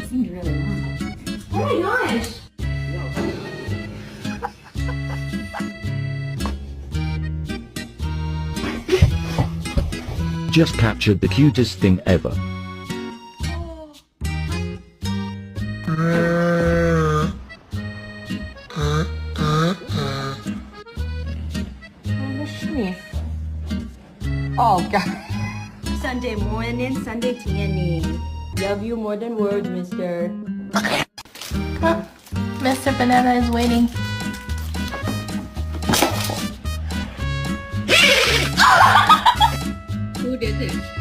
Seems really long. Oh my gosh! Just captured the cutest thing ever. Oh god. Sunday morning, Sunday TNE. Love you more than words, mister. Mr. Banana is waiting. Who did this?